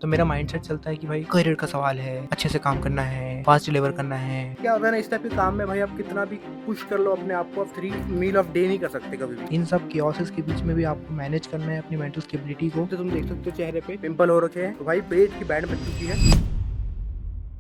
तो मेरा माइंडसेट चलता है कि भाई करियर का सवाल है, अच्छे से काम करना है, फास्ट डिलीवर करना है। क्या होता है ना, इस टाइप के काम में भाई आप कितना भी पुश कर लो अपने आप को, आप 3 मील ऑफ डे नहीं कर सकते कभी भी। इन सब कियोसिस के बीच में भी आपको मैनेज करना है अपनी मेंटल स्टेबिलिटी को। तो तुम देख सकते हो चेहरे पे पिंपल हो रखे हैं, तो भाई पेट की बैंड बच चुकी है।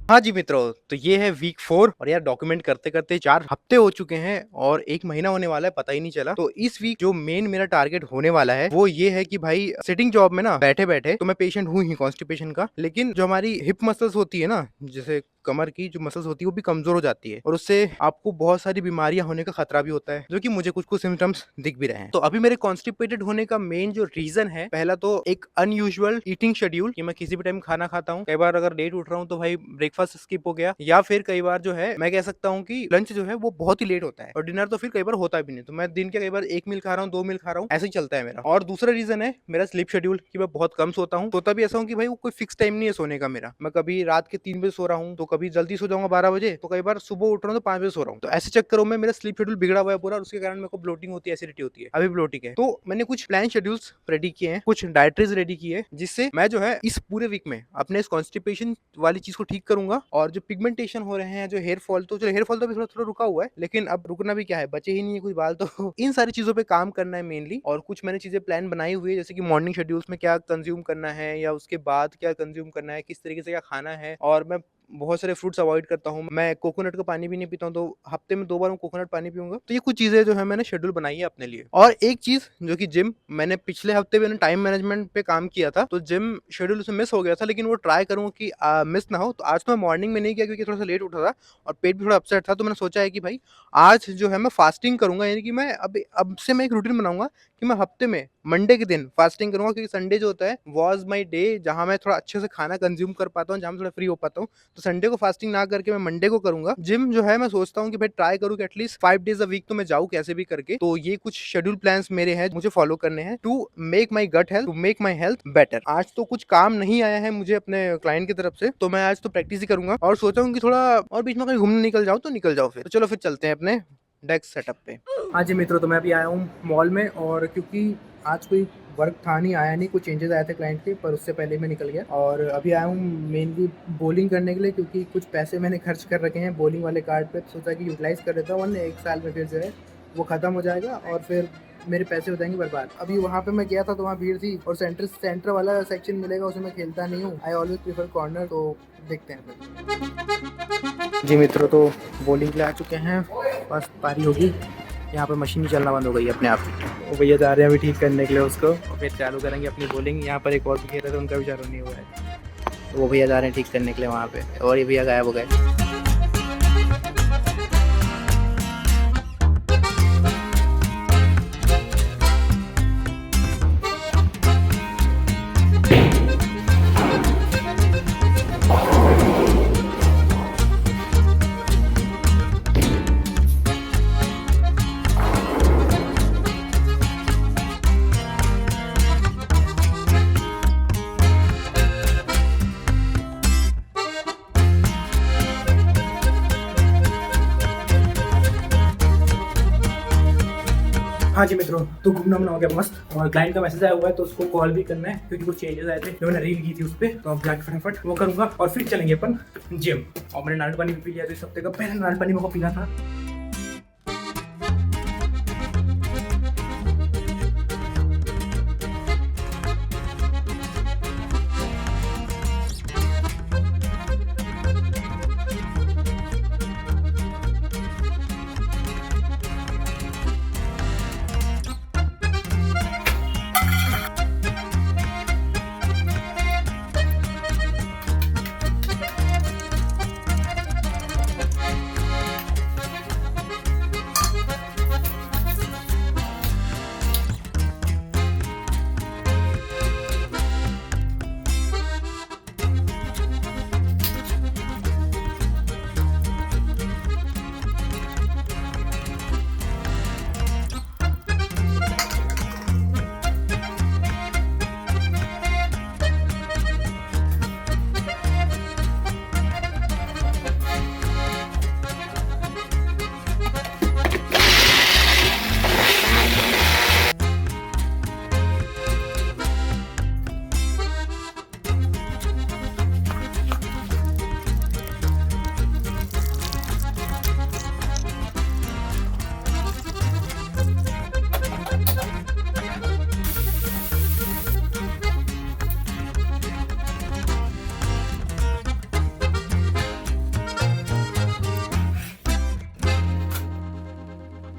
हाँ जी मित्रों, तो ये है वीक 4 और यार डॉक्यूमेंट करते करते 4 हफ्ते हो चुके हैं और 1 महीना होने वाला है, पता ही नहीं चला। तो इस वीक जो मेन मेरा टारगेट होने वाला है वो ये है कि भाई सिटिंग जॉब में ना बैठे बैठे, तो मैं पेशेंट हूँ ही कॉन्स्टिपेशन का, लेकिन जो हमारी हिप मसल्स होती है ना, जैसे कमर की जो मसल्स होती है वो भी कमजोर हो जाती है और उससे आपको बहुत सारी बीमारियां होने का खतरा भी होता है, जो कि मुझे कुछ कुछ सिम्टम्स दिख भी रहे हैं। तो अभी मेरे कॉन्स्टिपेटेड होने का मेन जो रीजन है, पहला तो एक अनयूजुअल ईटिंग शेड्यूल, कि मैं किसी भी टाइम खाना खाता हूँ। कई बार अगर लेट उठ रहा हूँ तो भाई ब्रेकफास्ट स्किप हो गया, या फिर कई बार जो है मैं कह सकता हूँ कि लंच जो है वो बहुत ही लेट होता है और डिनर तो फिर कई बार होता भी नहीं। तो मैं दिन के कई बार 1 मील खा रहा हूँ, 2 मील खा रहा हूँ, ऐसे ही चलता है मेरा। और दूसरा रीजन है मेरा स्लीप शेड्यूल, कि मैं बहुत कम सोता हूँ। सोता भी ऐसा हूँ कि भाई वो कोई फिक्स टाइम नहीं है सोने का मेरा। मैं कभी रात के 3 बजे सो रहा हूँ, तो कभी जल्दी सो जाऊंगा 12 बजे, तो कई बार सुबह उठ रहा हूँ तो 5 बजे सो रहा हूँ। तो ऐसे चक्करों में मेरा स्लीप शेड्यूल बिगड़ा हुआ है पूरा और उसके कारण मेरे को ब्लोटिंग होती है, एसिडिटी होती है, अभी ब्लोटिंग है। तो मैंने कुछ प्लान शेड्यूल्स रेडी किए हैं, कुछ डाइटरीज रेडी की है, जिससे मैं जो है इस पूरे वीक में अपने इस कॉन्स्टिपेशन वाली चीज को ठीक करूंगा। और जो पिगमेंटेशन हो रहे हैं, जो हेयर फॉल, तो चलो हेयर फॉल तो अभी थोड़ा थोड़ा रुका हुआ है, लेकिन अब रुकना भी क्या है, बचे ही नहीं है कुछ बाल। तो इन सारी चीजों पे काम करना है मेनली। और कुछ मैंने चीजें प्लान बनाई हुई है, जैसे कि मॉर्निंग शेड्यूल्स में क्या कंज्यूम करना है या उसके बाद क्या कंज्यूम करना है, किस तरीके से क्या खाना है। और मैं बहुत सारे फ्रूट्स अवॉइड करता हूँ, मैं कोकोनट का पानी भी नहीं पीता हूँ, तो हफ्ते में 2 बार मैं कोकोनट पानी पीऊंगा। तो ये कुछ चीजें जो है मैंने शेड्यूल बनाई है अपने लिए। और एक चीज जो कि जिम, मैंने पिछले हफ्ते मैंने टाइम मैनेजमेंट पे काम किया था, तो जिम शेड्यूल उसमें मिस हो गया था, लेकिन वो ट्राई करूंगा कि मिस ना हो। तो आज तो मैं मॉर्निंग में नहीं किया क्योंकि थोड़ा सा लेट उठा था और पेट भी थोड़ा अपसेट था। तो मैंने सोचा है कि भाई आज जो है मैं फास्टिंग करूंगा, यानी कि मैं अब से मैं एक रूटीन बनाऊंगा कि मैं हफ्ते में मंडे के दिन फास्टिंग करूंगा, क्योंकि संडे जो होता है वॉज माई डे जहां मैं थोड़ा अच्छे से खाना कंज्यूम कर पाता हूँ, जहां मैं थोड़ा फ्री हो पाता हूँ। तो संडे को फास्टिंग ना करके मैं मंडे को करूंगा। जिम जो है मैं सोचता हूँ कि भाई ट्राई करूँ कि एटलीस्ट 5 डेज अ वीक तो मैं जाऊँ कैसे भी करके। तो ये कुछ शेड्यूल प्लान्स मेरे हैं, मुझे फॉलो करने हैं to make my gut health, to make my health better. आज तो कुछ काम नहीं आया है मुझे अपने क्लाइंट की तरफ से, तो मैं आज तो प्रैक्टिस ही करूंगा और सोचा हूँ कि थोड़ा और बीच में कहीं घूमने निकल जाओ तो निकल जाओ। फिर तो चलो फिर चलते हैं अपने डेस्क सेटअप पे। हाँ जी मित्रों, तो मैं अभी आया हूँ मॉल में, और क्योंकि आज कोई वर्क था नहीं, आया नहीं, कुछ चेंजेस आए थे क्लाइंट के, पर उससे पहले मैं निकल गया। और अभी आया हूँ मेनली बॉलिंग करने के लिए, क्योंकि कुछ पैसे मैंने खर्च कर रखे हैं बॉलिंग वाले कार्ड पे, तो सोचा कि यूटिलाइज कर देता हूँ, वरना 1 साल में फिर जो है वो ख़त्म हो जाएगा और फिर मेरे पैसे हो जाएंगे बर्बाद। अभी वहाँ पे मैं गया था तो वहाँ भीड़ थी, और सेंटर वाला सेक्शन मिलेगा, उसमें मैं खेलता नहीं हूँ, आई ऑलवेज प्रीफर कॉर्नर। तो देखते हैं फिर। जी मित्रों, तो बॉलिंग के लिए आ चुके हैं, बस पारी होगी। यहाँ पे मशीन ही चलना बंद हो गई है अपने आप ही। वो भैया जा रहे हैं अभी ठीक करने के लिए उसको, और फिर चालू करेंगे अपनी बॉलिंग। यहाँ पर एक और भी खेल रहे थे, उनका भी चालू नहीं हुआ है, तो वो भैया जा रहे हैं ठीक करने के लिए वहाँ पे, और ये भैया गायब हो गए। हाँ जी मित्रों, तो घूमना हो गया मस्त, और क्लाइंट का मैसेज आया हुआ है तो उसको कॉल भी करना है, क्योंकि कुछ चेंजेस आए थे जो मैंने रील की थी उस पर। तो अब जाके फटाफट वो करूंगा और फिर चलेंगे अपन जिम। और मैंने नारियल पानी भी पी लिया, तो इस हफ्ते का पहला नारियल पानी मेरे को पीना था।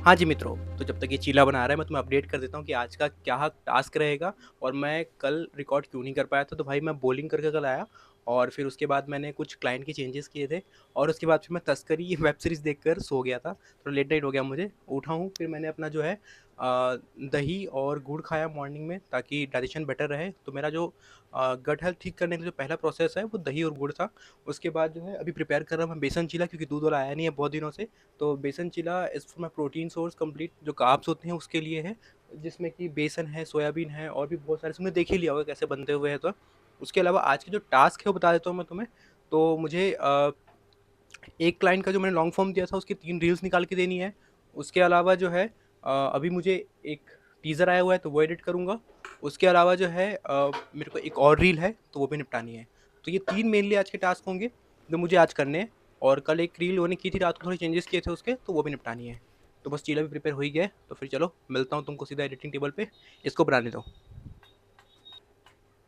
हाँ जी मित्रों, तो जब तक ये चीला बना रहा है मैं तुम्हें अपडेट कर देता हूँ कि आज का क्या टास्क रहेगा और मैं कल रिकॉर्ड क्यों नहीं कर पाया था। तो भाई मैं बॉलिंग करके कल आया और फिर उसके बाद मैंने कुछ क्लाइंट के चेंजेस किए थे और उसके बाद फिर मैं तस्करी वेब सीरीज़ देखकर सो गया था। थोड़ा लेट नाइट हो गया मुझे, उठा हूँ फिर मैंने अपना जो है दही और गुड़ खाया मॉर्निंग में ताकि डाइजेशन बेटर रहे। तो मेरा जो गट हेल्थ ठीक करने का जो पहला प्रोसेस है वो दही और गुड़ था। उसके बाद जो है अभी प्रिपेयर कर रहा हूँ मैं बेसन चीला, क्योंकि दूध वाला आया नहीं है बहुत दिनों से। तो बेसन चिला is for my protein source complete, जो कार्ब्स होते हैं उसके लिए है, जिसमें कि बेसन है, सोयाबीन है और भी बहुत सारे, तुमने देख ही लिया होगा कैसे बनते हुए हैं। तो उसके अलावा आज के जो टास्क है वो बता देता हूँ मैं तुम्हें। तो मुझे एक क्लाइंट का जो मैंने लॉन्ग फॉर्म दिया था उसकी 3 रील्स निकाल के देनी है। उसके अलावा जो है अभी मुझे एक टीज़र आया हुआ है तो वो एडिट करूँगा। उसके अलावा जो है मेरे को एक और रील है तो वो भी निपटानी है। तो ये 3 मेनली आज के टास्क होंगे जो मुझे आज करने हैं। और कल एक रील मैंने की थी रात को, थोड़े चेंजेस किए थे उसके, तो वो भी निपटानी है। तो बस चीला भी प्रिपेयर हो ही गया है, तो फिर चलो मिलता हूँ तुमको सीधा एडिटिंग टेबल पे, इसको बनाने दो।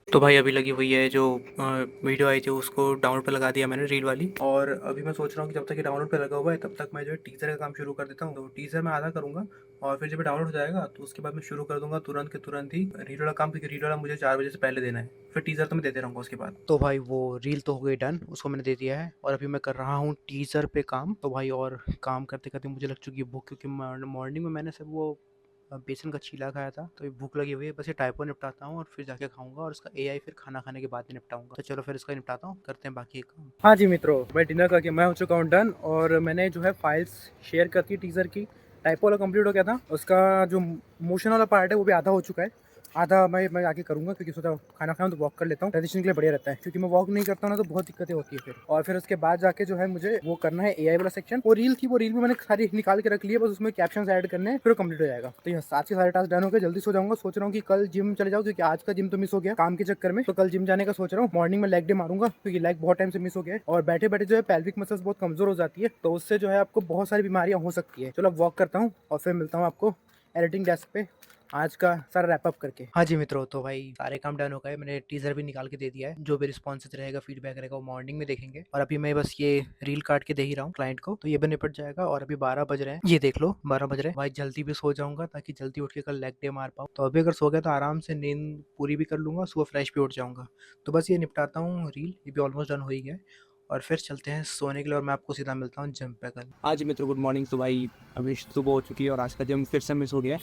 तो भाई अभी लगी हुई है जो वीडियो आई थी उसको डाउनलोड पे लगा दिया मैंने, रील वाली। और अभी मैं सोच रहा हूँ कि जब तक ये डाउनलोड पे लगा हुआ है तब तक मैं जो है टीज़र का काम शुरू कर देता हूँ। तो टीज़र मैं आधा करूँगा और फिर जब ये डाउनलोड हो जाएगा तो उसके बाद मैं शुरू कर दूंगा तुरंत के तुरंत ही रील वाला काम, क्योंकि रील वाला मुझे 4 बजे से पहले देना है। फिर टीज़र तो मैं देते रहूँगा उसके बाद। तो भाई वो रील तो हो गई डन, उसको मैंने दे दिया है और अभी मैं कर रहा हूँ टीज़र पे काम। तो भाई और काम करते करते मुझे लग चुकी है भूख, क्योंकि मॉर्निंग में मैंने सब वो बेसन का चीला खाया था। तो ये भूख लगी हुई है, बस ये टाइपो निपटाता हूँ और फिर जाके खाऊंगा, और इसका एआई फिर खाना खाने के बाद ही निपटाऊंगा। तो चलो फिर इसका निपटाता हूँ, करते हैं बाकी काम। हाँ जी मित्रों, मैं डिनर करके मैं हो चुका हूँ डन, और मैंने जो है फाइल्स शेयर करती टीजर की, टाइपो वाला कंप्लीट हो गया था। उसका जो मोशन वाला पार्ट है वो भी आधा हो चुका है, आधा मैं आगे करूँगा, क्योंकि सोचा खाना खाऊँ तो वॉक कर लेता हूँ, डाइजेशन के लिए बढ़िया रहता है। क्योंकि मैं वॉक नहीं करता हूँ ना तो बहुत दिक्कतें होती है फिर। और फिर उसके बाद जाके जो है मुझे वो करना है एआई वाला सेक्शन। वो रील थी, वो रील भी मैंने सारी निकाल के रख ली है, बस उसमें कैप्शन ऐड करने हैं, फिर कंप्लीट हो जाएगा। तो ये सात के सारे टास्क डन हो गए, जल्दी सो जाऊंगा। सोच रहा हूँ कि कल जिम चले जाऊँ, क्योंकि आज का जिम तो मिस हो गया काम के चक्कर में। तो कल जिम जाने का सोच रहा हूँ। मॉर्निंग में लेग डे मारूंगा, क्योंकि लेग बहुत टाइम से मिस हो गया है, और बैठे बैठे जो है पेल्विक मसल्स बहुत कमजोर हो जाती है, तो उससे जो है आपको बहुत सारी बीमारियां हो सकती है। चलो अब वॉक करता हूँ और फिर मिलता हूँ आपको एडिटिंग डेस्क पे आज का सारा रैप अप करके। हाँ जी मित्रों, तो भाई सारे काम डन हो गए, मैंने टीजर भी निकाल के दे दिया है। जो भी रिस्पॉन्सेज रहेगा, फीडबैक रहेगा, वो मॉर्निंग में देखेंगे। और अभी मैं बस ये रील काट के दे ही रहा हूँ क्लाइंट को, तो ये भी निपट जाएगा। और अभी 12 बज रहे हैं, ये देख लो 12 बज रहे हैं भाई। जल्दी भी सो जाऊंगा ताकि जल्दी उठ के कल लेग डे मार पाऊँ। तो अभी अगर सो गया तो आराम से नींद पूरी भी कर लूंगा, सुबह फ्रेश भी उठ जाऊंगा। तो बस ये निपटाता हूँ रील, ये भी ऑलमोस्ट डन हो ही गया है। और फिर चलते हैं सोने के लिए, और मैं आपको सीधा मिलता हूँ जिम पे कल। आज मित्रों गुड मॉर्निंग। तो भाई अभी सुबह हो चुकी है और आज का जिम फिर से मिस हो गया है,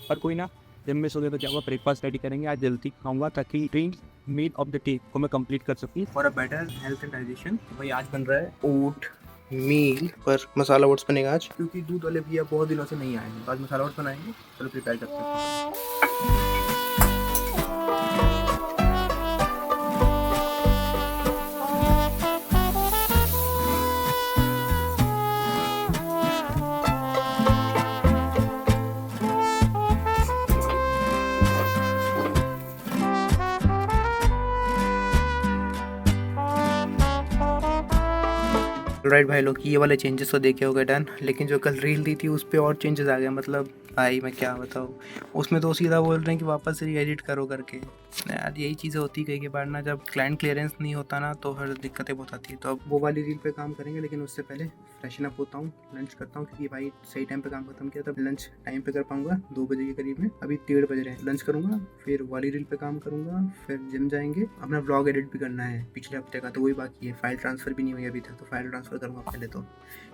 पर कोई ना, जिम मिस हो गया तो क्या हुआ, ब्रेकफास्ट रेडी करेंगे। आज जल्दी खाऊंगा ताकि dream meal of the day को मैं कंप्लीट कर सकूँ। For a better health and digestion भाई आज बन रहा है ओट मील, पर मसाला ओट्स बनेगा आज, क्योंकि दूध वाले भैया बहुत दिनों से नहीं आए हैं, तो आज मसाला ओट्स बनाएंगे। चलो प्रिपेयर करते हैं। राइट भाई लोग, ये वाले चेंजेस तो देखे हो गए डन, लेकिन जो कल रील दी थी उस पर और चेंजेस आ गए। मतलब भाई मैं क्या बताऊँ, उसमें तो सीधा बोल रहे हैं कि वापस से एडिट करो करके। यार यही चीज़ें होती कई बार ना, जब क्लाइंट क्लियरेंस नहीं होता ना तो फिर दिक्कतें बहुत आती है। तो अब वो वाली रील पे काम करेंगे, लेकिन उससे पहले फ्रेशन अप होता हूँ, लंच करता हूँ, क्योंकि भाई सही टाइम पे काम खत्म किया, तब लंच टाइम पे कर पाऊंगा 2 बजे के करीब में। अभी 1:30 बज रहे हैं, लंच करूँगा, फिर वाली रील पे काम करूँगा, फिर जिम जाएंगे। अपना व्लॉग एडिट भी करना है पिछले हफ्ते का, तो वही बाकी है। फाइल ट्रांसफ़र भी नहीं हुई अभी तक, तो फाइल ट्रांसफ़र करूँगा पहले। तो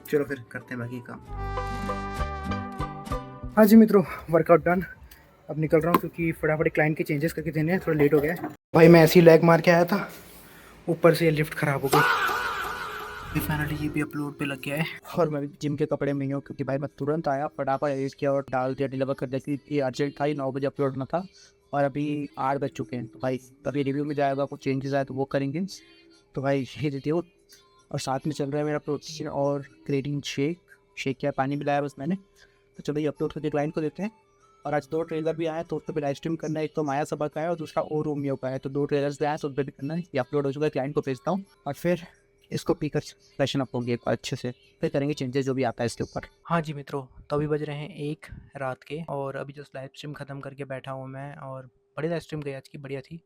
चलो फिर करते हैं बाकी काम। हाँ जी मित्रों, वर्कआउट डन। अब निकल रहा हूँ, क्योंकि फटाफट क्लाइंट के चेंजेस करके देने हैं, थोड़ा लेट हो गया है। भाई मैं ऐसे ही लैग मार के आया था, ऊपर से लिफ्ट ख़राब हो गई। फाइनली ये भी अपलोड पे लग गया है। और मैं जिम के कपड़े में ही हूँ, क्योंकि भाई मैं तुरंत आया, फटाफट एडिट किया और डाल दिया, डिलीवर कर दिया, क्योंकि ये अर्जेंट था, 9 बजे अपलोड होना था और अभी 8 बज चुके हैं। तो भाई तभी रिव्यू में जाएगा, कुछ चेंजेस आए तो वो करेंगे। तो भाई ये देती हो, और साथ में चल रहा है मेरा प्रोटीन और क्रेटिन शेक क्या पानी मिलाया बस मैंने। तो चलो ये अपलोड करके क्लाइंट को देते हैं। और आज 2 ट्रेलर भी आए, तो उस पर भी लाइव स्ट्रीम करना है। एक तो माया सभा का है और दूसरा ओ रोमियो का है, तो 2 ट्रेलर्स भी आए, तो उस पर भी करना है। ये अपलोड हो चुका है, क्लाइंट को भेजता हूँ और फिर इसको पीकर फ्रेशन अप होंगे एक बार अच्छे से, फिर करेंगे चेंजेस जो भी आता है इसके ऊपर। हाँ जी मित्रों, तो अभी बज रहे हैं 1 रात के, और अभी जस्ट लाइव स्ट्रीम ख़त्म करके बैठा हूँ मैं। और बड़ी लाइव स्ट्रीम गई आज की, बढ़िया थी।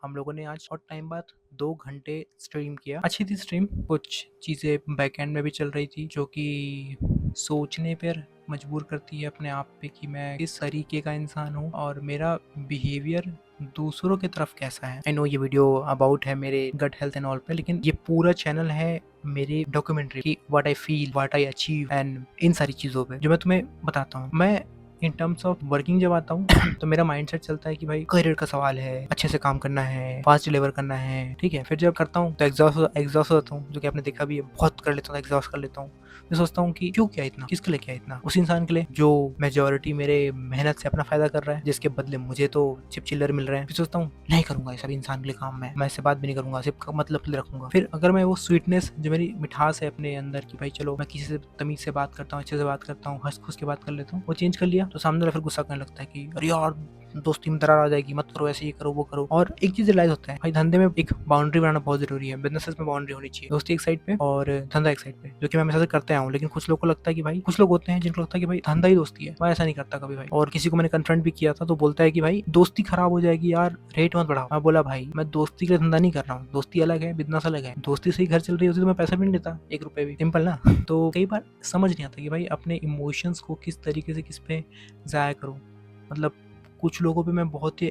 हम लोगों ने आज और टाइम बाद 2 घंटे स्ट्रीम किया, अच्छी थी स्ट्रीम। कुछ चीज़ें बैक एंड में भी चल रही थी जो कि सोचने पर मजबूर करती है अपने आप पे कि मैं किस तरीके का इंसान हूँ और मेरा बिहेवियर दूसरों की तरफ कैसा है। आई नो ये वीडियो अबाउट है मेरे गट हेल्थ एंड ऑल पे, लेकिन ये पूरा चैनल है मेरी डॉक्यूमेंट्री की, what I feel, what I achieve and in सारी चीज़ों पे जो मैं तुम्हें बताता हूँ। मैं इन टर्म्स ऑफ वर्किंग जब आता हूँ तो मेरा माइंडसेट चलता है कि भाई करियर का सवाल है, अच्छे से काम करना है, फास्ट डिलीवर करना है, ठीक है। फिर जब करता हूँ तो एग्जॉस्ट हो जाता हूँ, जो कि आपने देखा भी है, बहुत कर लेता हूँ, एग्जॉस्ट कर लेता हूँ। मैं सोचता हूँ कि क्यों किया इतना, किसके लिए किया इतना, उस इंसान के लिए जो मेजोरिटी मेरे मेहनत से अपना फायदा कर रहा है, जिसके बदले मुझे तो चिप चिल्लर मिल रहे हैं। फिर सोचता हूँ नहीं करूंगा ये सब इंसान के लिए काम, मैं इससे बात भी नहीं करूंगा, सिर्फ मतलब के लिए रखूंगा। फिर अगर मैं वो स्वीटनेस जो मेरी मिठास है अपने अंदर की, भाई चलो मैं किसी से तमीज से बात करता हूँ, अच्छे से बात करता हूँ, हंस खुश के बात कर लेता हूँ, वो चेंज कर लिया तो सामने वाला फिर गुस्सा करने लगता है कि अरे यार दोस्ती में दरार आ जाएगी, मत करो, ऐसे ये करो वो करो। और एक चीज रियलाइज होता है भाई धंधे में एक बाउंड्री बनाना बहुत जरूरी है, बिजनेसेस में बाउंड्री होनी चाहिए, दोस्ती एक साइड पे और धंधा एक साइड पे, जो कि मैं हमेशा से करते आया हूँ। लेकिन कुछ लोग को लगता है कि भाई, कुछ लोग होते हैं जिनको लगता है कि भाई धंधा ही दोस्ती है, मैं ऐसा नहीं करता कभी भाई। और किसी को मैंने कन्फ्रंट भी किया था तो बोलता है कि भाई दोस्ती खराब हो जाएगी यार, रेट मत बढ़ाओ। मैं बोला भाई मैं दोस्ती के लिए धंधा नहीं कर रहा हूँ, दोस्ती अलग है, बिजनेस अलग है। दोस्ती से ही घर चल रही होती तो मैं पैसा भी नहीं देता 1 रुपए भी, सिंपल ना। तो कई बार समझ नहीं आता कि भाई अपने इमोशंस को किस तरीके से किस पे जाया करूँ। मतलब कुछ लोगों पे मैं बहुत ही,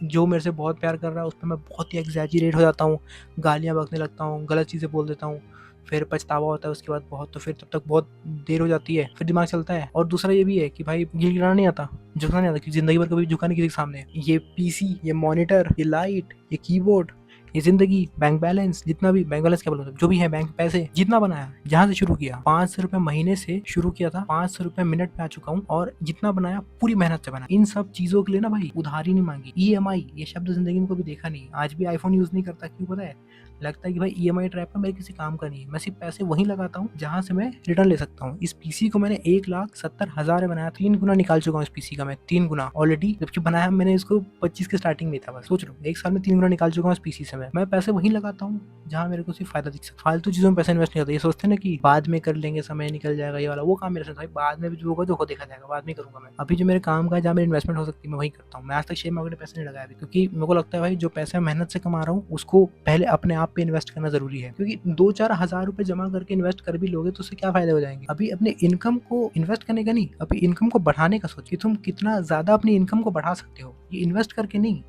जो मेरे से बहुत प्यार कर रहा है उस पर मैं बहुत ही एग्जैजरेट हो जाता हूँ, गालियाँ बकने लगता हूँ, गलत चीज़ें बोल देता हूँ, फिर पछतावा होता है उसके बाद बहुत, तो फिर तब तक बहुत देर हो जाती है, फिर दिमाग चलता है। और दूसरा ये भी है कि भाई गिड़गिड़ाना नहीं आता, झुकना नहीं आता, कि जिंदगी भर कभी झुका नहीं किसी के सामने। ये पीसी, ये मॉनिटर, ये लाइट, ये कीबोर्ड, ये जिंदगी, बैंक बैलेंस, जितना भी बैंक बैलेंस क्या बोलते हैं, जो भी है बैंक पैसे जितना बनाया, जहाँ से शुरू किया 500 रुपए महीने से शुरू किया था, 500 रुपए मिनट पे आ चुका हूँ, और जितना बनाया पूरी मेहनत से बनाया। इन सब चीजों के लिए ना भाई उधारी नहीं मांगी। EMI ये शब्द जिंदगी में कभी देखा नहीं, आज भी आईफोन यूज नहीं करता, क्यों पता है, लगता है कि भाई EMI ट्रैप है, मेरे किसी काम का नहीं है, मैं सिर्फ पैसे वहीं लगाता हूँ जहाँ से मैं रिटर्न ले सकता हूँ। इस पीसी को मैंने 1,70,000 में बनाया, 3 गुना निकाल चुका हूँ इस पीसी का मैं, 3 गुना ऑलरेडी, जबकि बनाया मैंने इसको 25 के स्टार्टिंग में था। बस सोच लो 1 साल में 3 गुना निकाल चुका हूँ इस पीसी से। मैं पैसे वहीं लगाता हूँ जहाँ मेरे को सिर्फ फायदा दिख सकता। फालतू चीजों में पैसा इन्वेस्ट नहीं होता। ये सोचते हैं ना कि बाद में कर लेंगे, समय निकल जाएगा, ये वाला वो काम मेरे से भाई बाद में भी जो होगा जो देखा जाएगा, बाद में करूंगा मैं। अभी जो मेरे काम का है, जहाँ मेरी इन्वेस्टमेंट हो सकती है, मैं वही करता हूँ। मैं आज तक शेयर मार्केट में पैसे नहीं लगाया अभी, क्योंकि मेरे को लगता है भाई जो पैसा मेहनत से कमा रहा हूँ उसको पहले अपने आप पे इन्वेस्ट करना जरूरी है। क्योंकि 2-4 हजार रुपए जमा करके इन्वेस्ट कर भी लोगे तो उससे क्या फायदा हो जाएंगे। अभी अपने इनकम को इन्वेस्ट करने का नहीं, अभी इनकम को बढ़ाने का सोच कि तुम कितना ज्यादा अपनी इनकम को बढ़ा सकते हो। ये इन्वेस्ट करके नहीं,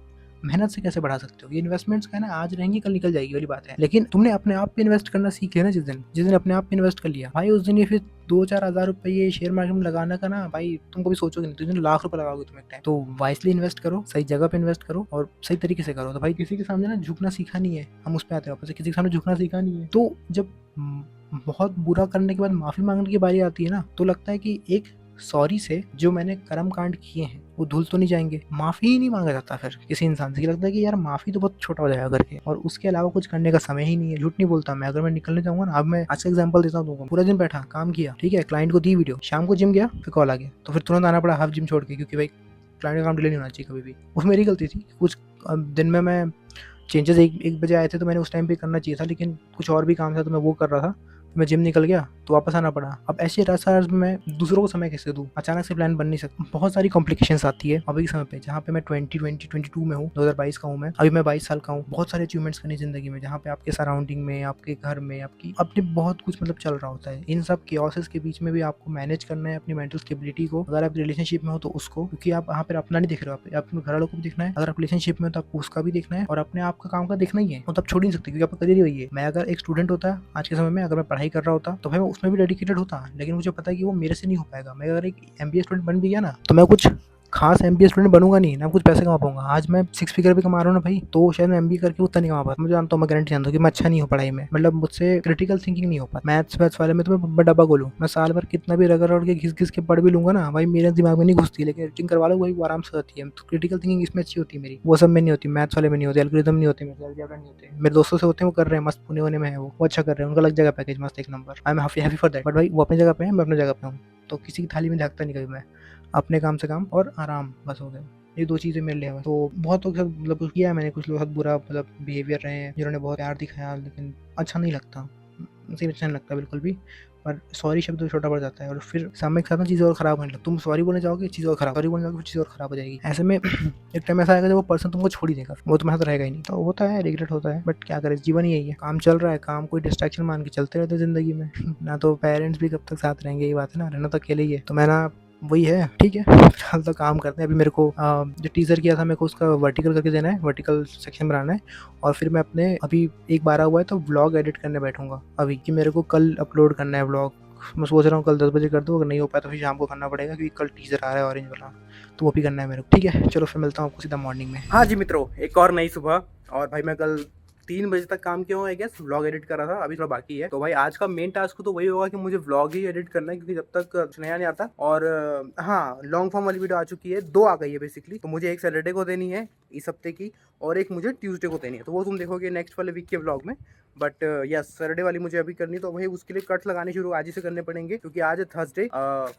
मेहनत से कैसे बढ़ा सकते हो। ये इन्वेस्टमेंट्स का है ना, आज रहेंगी कल निकल जाएगी वाली बात है। लेकिन तुमने अपने आप पे इन्वेस्ट करना सीख लिया ना, जिस दिन अपने आप पे इन्वेस्ट कर लिया भाई, उस दिन ये फिर 2-4 हजार रुपए ये शेयर मार्केट में लगाना का ना भाई, तुम कभी सोचोगे नहीं, तुम लाख रुपए लगाओगे तुम एक टाइम। तो वाइसली इन्वेस्ट करो, सही जगह पे इन्वेस्ट करो और सही तरीके से करो। तो भाई किसी के सामने ना झुकना सीखा नहीं है, हम उस पर आते हैं वापस, किसी के सामने झुकना सीखा नहीं है। तो जब बहुत बुरा करने के बाद माफी मांगने की बारी आती है ना, तो लगता है कि एक सॉरी से जो मैंने कर्म कांड किए हैं वो धुल तो नहीं जाएंगे। माफी ही नहीं मांगा जाता फिर किसी इंसान से, लगता है कि यार माफी तो बहुत छोटा हो जाएगा करके, और उसके अलावा कुछ करने का समय ही नहीं है। झूठ नहीं बोलता मैं, अगर मैं निकलने जाऊंगा ना, अब मैं आज का एग्जांपल देता हूँ, पूरा दिन बैठा काम किया, ठीक है, क्लाइंट को दी वीडियो, शाम को जिम गया, फिर कॉल आ गया, तो फिर तुरंत आना पड़ा हाफ जिम छोड़ के, क्योंकि भाई क्लाइंट का काम डिले नहीं होना चाहिए कभी भी। वो मेरी गलती थी। कुछ दिन में मैं चेंजेस 1 बजे आए थे तो मैंने उस टाइम पे करना चाहिए था, लेकिन कुछ और भी काम था तो मैं वो कर रहा था, मैं जिम निकल गया तो वापस आना पड़ा। अब ऐसे रास्ता मैं दूसरों को समय कैसे दूं, अचानक से प्लान बन नहीं सकता, बहुत सारी कॉम्प्लिकेशंस आती है अभी के समय पे, जहाँ पे मैं 2022 में हूँ, 2022 का हूँ मैं, अभी मैं 22 साल का हूँ। बहुत सारे अचीवमेंट्स करनी जिंदगी में, जहाँ पे आपके सराउंडिंग में, आपके घर में, आपकी अपने बहुत कुछ मतलब चल रहा होता है। इन सब केओसेस के बीच में भी आपको मैनेज करना है अपनी मेंटल स्टेबिलिटी को। अगर आप रिलेशनशिप में हो तो उसको, क्योंकि आप वहाँ पर अपना नहीं देख रहे हो, आप अपने घर वालों को भी देखना है। अगर आप रिलेशनशिप में हो तो आपको उसका भी देखना है, और अपने आप का काम का देखना ही है, तो आप छोड़ नहीं सकते, क्योंकि आपका करियर ही वही है। मैं अगर एक स्टूडेंट होता आज के समय में, अगर मैं पढ़ाई कर रहा होता तो भाई मैं उसमें भी डेडिकेटेड होता, लेकिन मुझे पता है कि वो मेरे से नहीं हो पाएगा। मैं अगर एक MBA स्टूडेंट बन भी गया ना, तो मैं कुछ खास MBA स्टूडेंट बनूंगा नहीं ना, कुछ पैसे कमा पाऊंगा। आज मैं 6 फिगर भी कमा रहा हूँ ना भाई, तो शायद मैं MBA करके उतना नहीं कमा पाता। मैं जानता हूँ, मैं गारंटी जानता हूँ कि मैं अच्छा नहीं हूँ पढ़ाई में, मतलब मुझसे क्रिटिकल थिंकिंग नहीं हो पाता। मैथ्स वाले में तो मैं डब्बा गोलूँ, मैं साल भर कितना भी रगड़ के घिस के पढ़ भी लूंगा ना भाई, मेरे दिमाग में नहीं घुसती, लेकिन एडिटिंग करवा लो वही वो आराम से होती है। तो क्रिटिकल थिंकिंग इसमें अच्छी होती है मेरी, वो सब में नहीं होती, मैथ्स वाले में नहीं होती, एल्गोरिथम नहीं होते, अलजेब्रा नहीं होते। मेरे दोस्तों से होते हैं, वो कर रहे हैं मस्त, पुणे में है वो अच्छा कर रहे हैं, उनका लग जाएगा पैकेज मस्त 1 number. I am happy for that. But भाई वो अपनी जगह पे है, मैं अपनी जगह पे हूँ, तो किसी की थाली में झाँकता नहीं कभी मैं, अपने काम से काम और आराम, बस हो गया। ये 2 चीज़ें मेरे लिए हैं। तो बहुत लोग मतलब किया है मैंने, कुछ लोग बहुत बुरा मतलब बिहेवियर रहे हैं, जिन्होंने बहुत प्यार दिखाया, लेकिन अच्छा नहीं लगता, मुझे अच्छा नहीं लगता बिल्कुल भी। पर सॉरी शब्द छोटा पड़ जाता है और फिर सामने के साथ ना चीज़ और खराब होने लगती है। तुम सॉरी बोलने जाओगे, चीज़ और खराब, सॉरी बोलने जाओगे, फिर चीज़ और खराब हो जाएगी। ऐसे में एक टाइम ऐसा आएगा जब वो पर्सन तुमको छोड़ ही देगा, वो तुम्हारे साथ रहेगा ही नहीं। तो होता है, रिग्रेट होता है, बट क्या करें, जीवन ही यही है। काम चल रहा है, काम कोई डिस्ट्रैक्शन मान के चलते रहते जिंदगी में। ना तो पेरेंट्स भी कब तक साथ रहेंगे, ये बात है ना, रहना तो अकेले ही है। तो मैं ना वही है, ठीक है, फिलहाल तो काम करते हैं। अभी मेरे को जो टीजर किया था मेरे को उसका वर्टिकल करके देना है, वर्टिकल सेक्शन बनाना है, और फिर मैं अपने अभी 1:12 हुआ है तो व्लॉग एडिट करने बैठूंगा अभी, कि मेरे को कल अपलोड करना है व्लॉग। मैं सोच रहा हूँ कल 10 बजे कर दूँ, अगर नहीं हो पाया तो फिर शाम को करना पड़ेगा, क्योंकि कल टीजर आ रहा है ऑरेंज वाला, तो वो भी करना है मेरे को। ठीक है, चलो फिर मिलता हूँ आपको सीधा मॉर्निंग में। हाँ जी मित्रों, एक और नई सुबह। और भाई मैं कल 3 बजे तक काम किया हूँ, आई गेस व्लॉग एडिट कर रहा था, अभी थोड़ा बाकी है। तो भाई आज का मेन टास्क तो वही होगा कि मुझे व्लॉग ही एडिट करना है, क्योंकि जब तक कुछ नया नहीं आता। और हाँ, लॉन्ग फॉर्म वाली वीडियो आ चुकी है, 2 आ गई है बेसिकली। तो मुझे एक सैटरडे को देनी है इस हफ्ते की, और एक मुझे ट्यूसडे को देनी है, तो वो तुम देखोगे नेक्स्ट वाले वीक के व्लॉग में। बट यस, सैटरडे वाली मुझे अभी करनी, तो भाई उसके लिए कट्स लगाने शुरू आज ही से करने पड़ेंगे, क्योंकि आज है थर्सडे,